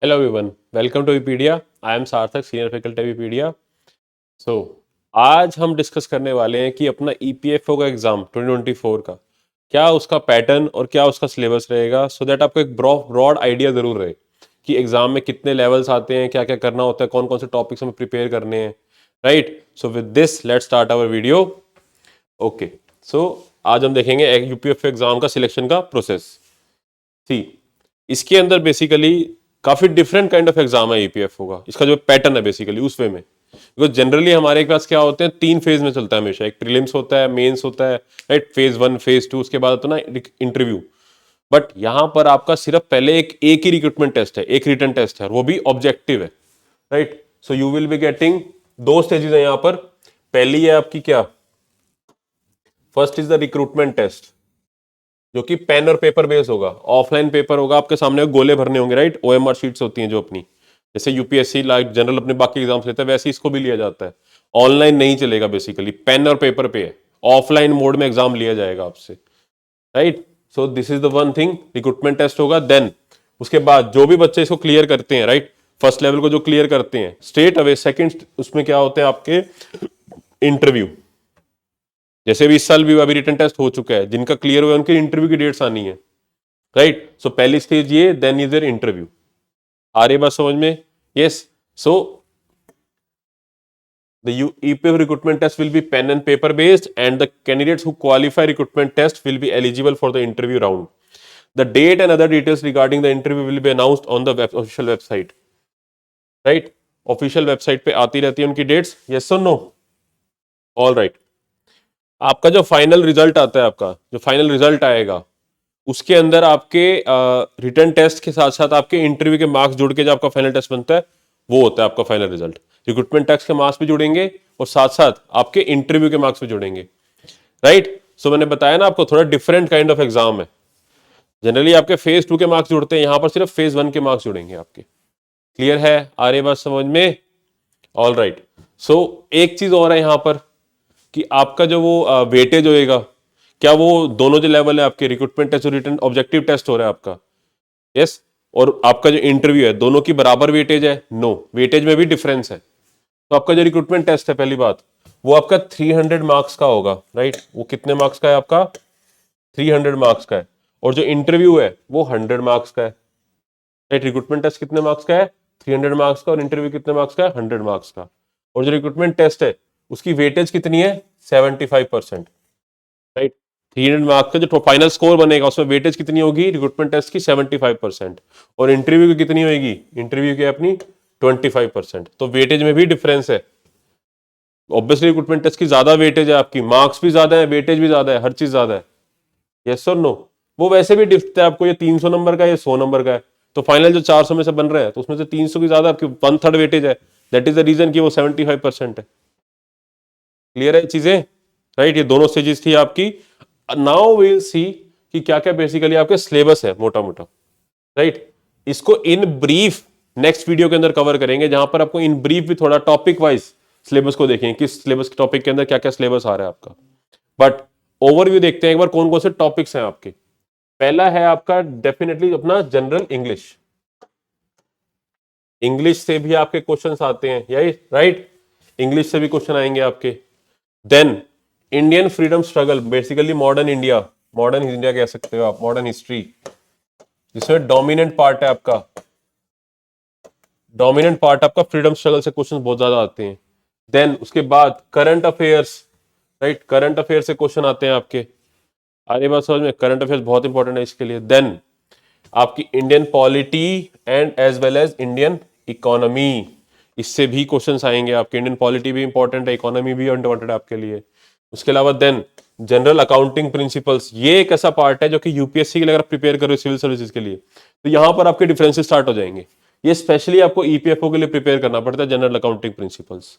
Hello everyone, welcome to Wikipedia. I am सार्थक, senior faculty विपीडिया। सो आज हम डिस्कस करने वाले हैं कि अपना ईपीएफओ का एग्जाम 2024 का क्या उसका पैटर्न और क्या उसका सिलेबस रहेगा, सो दैट आपको एक ब्रॉड आइडिया जरूर रहे कि एग्जाम में कितने लेवल्स आते हैं, क्या क्या करना होता है, कौन कौन से टॉपिक्स हमें प्रिपेयर करने हैं। Right, so with this let's start our video. Okay, so आज हम देखेंगे यूपीएफओ एग्जाम का सिलेक्शन का प्रोसेस। सी, इसके अंदर बेसिकली काफी डिफरेंट काइंड ऑफ एग्जाम है ईपीएफओ का। इसका जो पैटर्न है बेसिकली उस वे में, बिकॉज जनरली हमारे पास क्या होते हैं, 3 फेज में चलता है हमेशा। एक प्रीलिम्स होता है, मेंस होता है, राइट, फेज 1 फेज 2, उसके बाद होता है ना इंटरव्यू। बट यहाँ पर आपका सिर्फ पहले एक ही रिक्रूटमेंट टेस्ट है, एक रिटन टेस्ट है, वो भी ऑब्जेक्टिव है। Right, so you will be getting 2 stages है यहाँ पर। पहली है आपकी क्या, first is the recruitment test, जो कि पेन और पेपर बेस होगा, ऑफलाइन पेपर होगा, आपके सामने गोले भरने होंगे। राइट, ओएमआर शीट्स होती हैं जो अपनी, जैसे यूपीएससी लाइक जनरल अपने बाकी एग्जाम्स लेता है, वैसे इसको भी लिया जाता है। ऑनलाइन नहीं चलेगा, बेसिकली पेन और पेपर पे है, ऑफलाइन मोड में एग्जाम लिया जाएगा आपसे। Right, so this is the one thing, recruitment test होगा। देन उसके बाद जो भी बच्चे इसको क्लियर करते हैं, राइट, फर्स्ट लेवल को जो क्लियर करते हैं, स्ट्रेट अवे सेकंड उसमें क्या होते हैं आपके इंटरव्यू। जैसे भी इस साल भी अभी रिटन टेस्ट हो चुका है, जिनका क्लियर हुआ उनके इंटरव्यू की डेट्स आनी है। राइट, सो पहली स्टेज ये, देन इज देयर इंटरव्यू। आ रही बात समझ में? Yes, so the EPF recruitment test will be pen and paper based, and the candidates who qualify recruitment test will be eligible for the interview round. The date and other details regarding the interview will be announced on the official website. Right, official website पे आती रहती है उनकी dates. Yes और no? All right, आपका जो final result आता है, आपका जो फाइनल रिजल्ट आएगा उसके अंदर आपके रिटन टेस्ट के साथ साथ आपके इंटरव्यू के मार्क्स जुड़ के जो आपका फाइनल टेस्ट बनता है, वो होता है आपका फाइनल रिजल्ट। रिक्रूटमेंट टेस्ट के मार्क्स भी जुड़ेंगे और साथ साथ आपके इंटरव्यू के मार्क्स भी जुड़ेंगे। राइट, सो मैंने बताया ना आपको, थोड़ा डिफरेंट काइंड ऑफ एग्जाम है। जनरली आपके फेज 2 के मार्क्स जुड़ते हैं, यहां पर सिर्फ फेज 1 के मार्क्स जुड़ेंगे आपके। क्लियर है? आ रही बात समझ में? ऑल राइट, सो एक चीज और है यहां पर कि आपका जो वो वेटेज होएगा, क्या वो दोनों जो लेवल है आपके, रिक्रूटमेंट टेस्ट और रिटन ऑब्जेक्टिव टेस्ट हो रहा है आपका, यस, और आपका जो इंटरव्यू है, दोनों की बराबर वेटेज है? नो, वेटेज में भी डिफरेंस है। तो आपका जो रिक्रूटमेंट टेस्ट है, पहली बात, वो आपका 300 मार्क्स का होगा। राइट, वो कितने मार्क्स का है आपका? 300 मार्क्स का है। और जो इंटरव्यू है वो 100 मार्क्स का है। राइट, रिक्रूटमेंट टेस्ट कितने मार्क्स का है? 300 मार्क्स का। और इंटरव्यू कितने मार्क्स का है? 100 मार्क्स का। और जो रिक्रूटमेंट टेस्ट है उसकी वेटेज कितनी है? 75%। राइट, 300 मार्क्स का जो फाइनल स्कोर बनेगा उसमें वेटेज कितनी होगी रिक्रूटमेंट टेस्ट की? 75%। और इंटरव्यू की कितनी होगी? इंटरव्यू की अपनी 25%। तो वेटेज में भी डिफरेंस है। ऑब्वियसली रिक्रूटमेंट टेस्ट की ज्यादा वेटेज है, आपकी मार्क्स भी ज्यादा है, वेटेज भी ज्यादा है, हर चीज ज्यादा है। यस और नो? वो वैसे भी दिखता है आपको, ये 300 नंबर का, ये 100 नंबर का है, तो फाइनल जो 400 में से बन रहे हैं तो उसमें से 300 की ज्यादा आपकी 1/3 वेटेज है। दैट इज द रीजन कि वो 75% है। क्लियर है चीजें? राइट, ये दोनों स्टेजेस थी आपकी। नाउ विल सी कि क्या क्या बेसिकली आपके सिलेबस है मोटा मोटा। राइट, इसको इन ब्रीफ नेक्स्ट वीडियो के अंदर कवर करेंगे, जहां पर आपको इन ब्रीफ भी थोड़ा टॉपिक वाइज सिलेबस को देखेंगे, किस सिलेबस के टॉपिक के अंदर क्या क्या सिलेबस आ रहा है आपका। बट ओवरव्यू देखते हैं एक बार, कौन कौन से टॉपिक्स हैं आपके। पहला है आपका डेफिनेटली अपना जनरल इंग्लिश। इंग्लिश से भी आपके क्वेश्चंस आते हैं, यही राइट, इंग्लिश से भी क्वेश्चन आएंगे आपके। Then Indian freedom struggle, basically modern India, modern India कह सकते हो आप, मॉडर्न हिस्ट्री, जिसमें डोमिनेंट पार्ट है आपका, डोमिनेंट पार्ट आपका फ्रीडम स्ट्रगल से क्वेश्चन बहुत ज्यादा आते हैं। देन उसके बाद current affairs, right, current affair से क्वेश्चन आते हैं आपके। आगे बात समझ में? करंट अफेयर्स बहुत इंपॉर्टेंट है इसके लिए। देन आपकी Indian polity and as well as Indian economy, इससे भी क्वेश्चंस आएंगे आपके। इंडियन पॉलिटी भी इंपॉर्टेंट है, इकोनॉमी भी इंपॉर्टेंट है आपके लिए। उसके अलावा देन जनरल अकाउंटिंग प्रिंसिपल्स, ये एक ऐसा पार्ट है जो कि यूपीएससी के लिए अगर प्रिपेयर करो सिविल सर्विसेज के लिए, तो यहां पर आपके डिफरेंसेस स्टार्ट हो जाएंगे। ये स्पेशली आपको ईपीएफओ के लिए प्रिपेयर करना पड़ता है, general accounting principles.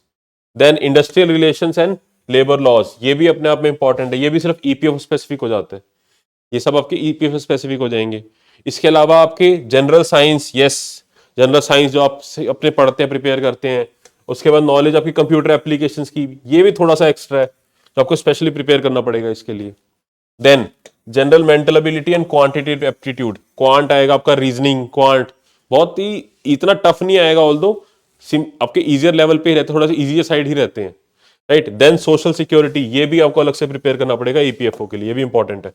Then industrial relations and labour laws, ये भी अपने आप में इंपॉर्टेंट है, ये भी सिर्फ ईपीएफओ स्पेसिफिक हो जाते हैं, ये सब आपके ईपीएफओ स्पेसिफिक हो जाएंगे। इसके अलावा आपके general science, yes, general science जो आप अपने पढ़ते हैं, प्रिपेयर करते हैं। उसके बाद नॉलेज आपकी कंप्यूटर एप्लीकेशंस की, ये भी थोड़ा सा एक्स्ट्रा है, तो आपको स्पेशली प्रिपेयर करना पड़ेगा इसके लिए। Then general mental ability and quantitative aptitude, quant आएगा आपका, रीजनिंग क्वांट, बहुत ही इतना टफ नहीं आएगा, ऑल्दो आपके इजियर लेवल पे ही रहते, थोड़ा सा इजियर साइड ही रहते हैं, राइट। देन सोशल सिक्योरिटी, ये भी आपको अलग से प्रिपेयर करना पड़ेगा ईपीएफओ के लिए, ये भी इंपॉर्टेंट है,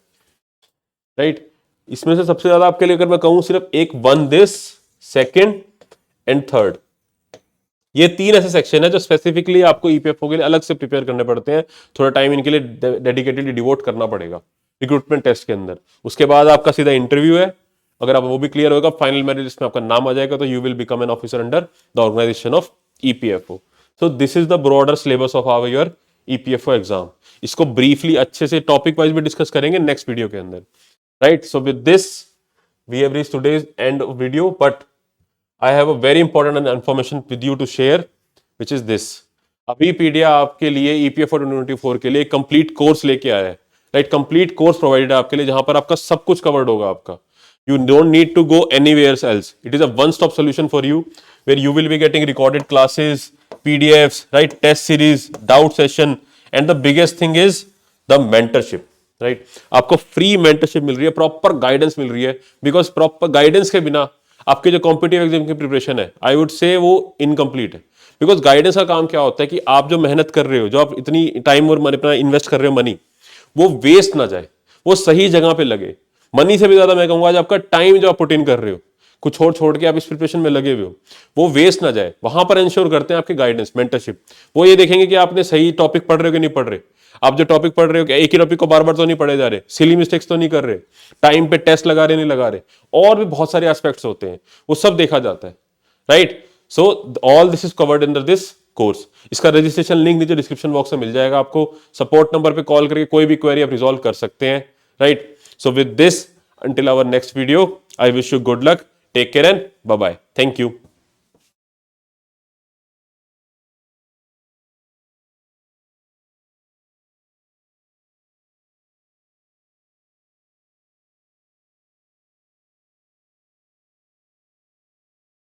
राइट। इसमें से सबसे ज्यादा आपके लिए अगर मैं कहूं सिर्फ एक one this, second and third, ये तीन ऐसे सेक्शन है जो स्पेसिफिकली आपको ईपीएफओ के लिए अलग से प्रिपेयर करने पड़ते हैं, थोड़ा टाइम इनके लिए डेडिकेटेडली डिवोट करना पड़ेगा रिक्रूटमेंट टेस्ट के अंदर। उसके बाद आपका सीधा इंटरव्यू है, अगर आप वो भी क्लियर होगा, फाइनल मेरिट लिस्ट में आपका नाम आ जाएगा, तो you will become an officer under the organisation of EPFO. So this is the broader syllabus of our your EPFO exam. इसको ब्रीफली अच्छे से टॉपिक वाइज भी डिस्कस करेंगे नेक्स्ट वीडियो के अंदर, right. So with this we have reached today's end of video, but I have a very important information with you to share, which is this. अभी पीडिया आपके लिए EPFO 2024 के लिए complete course लेके आया है, राइट। कंप्लीट कोर्स प्रोवाइडेड है आपके लिए, जहां पर आपका सब कुछ कवर्ड होगा आपका। You don't need to go anywhere else. It is a one-stop solution for you, where you will be getting recorded classes, PDFs, right, test series, doubt session, and the biggest thing is the mentorship, right? आपको free mentorship मिल रही है, proper guidance मिल रही है, because proper guidance के बिना आपके जो competitive exam की प्रिपरेशन है, आई वुड से वो इनकम्प्लीट है। बिकॉज गाइडेंस का काम क्या होता है कि आप जो मेहनत कर रहे हो, जो आप इतनी टाइम और अपना इन्वेस्ट कर रहे हो मनी, वो वेस्ट ना जाए, वो सही जगह पे लगे। मनी से भी ज्यादा मैं कहूंगा आज आपका टाइम जो आप पुट इन कर रहे हो, कुछ छोड़ के आप इस प्रिपरेशन में लगे हुए हो, वो वेस्ट ना जाए, वहां पर इंश्योर करते हैं आपके गाइडेंस, मेंटरशिप। वो ये देखेंगे कि आपने सही टॉपिक पढ़ रहे हो कि नहीं पढ़ रहे, आप जो टॉपिक पढ़ रहे हो एक ही टॉपिक को बार बार तो नहीं पढ़े जा रहे, सिली मिस्टेक्स तो नहीं कर रहे, टाइम पे टेस्ट लगा रहे नहीं लगा रहे, और भी बहुत सारे एस्पेक्ट्स होते हैं, वो सब देखा जाता है, right. So all this is covered under this course. इसका रजिस्ट्रेशन लिंक नीचे डिस्क्रिप्शन बॉक्स में मिल जाएगा आपको, सपोर्ट नंबर पे कॉल करके कोई भी क्वेरी आप रिजॉल्व कर सकते हैं, right. So with this, until our next video, I wish you good luck, take care and bye bye, thank you.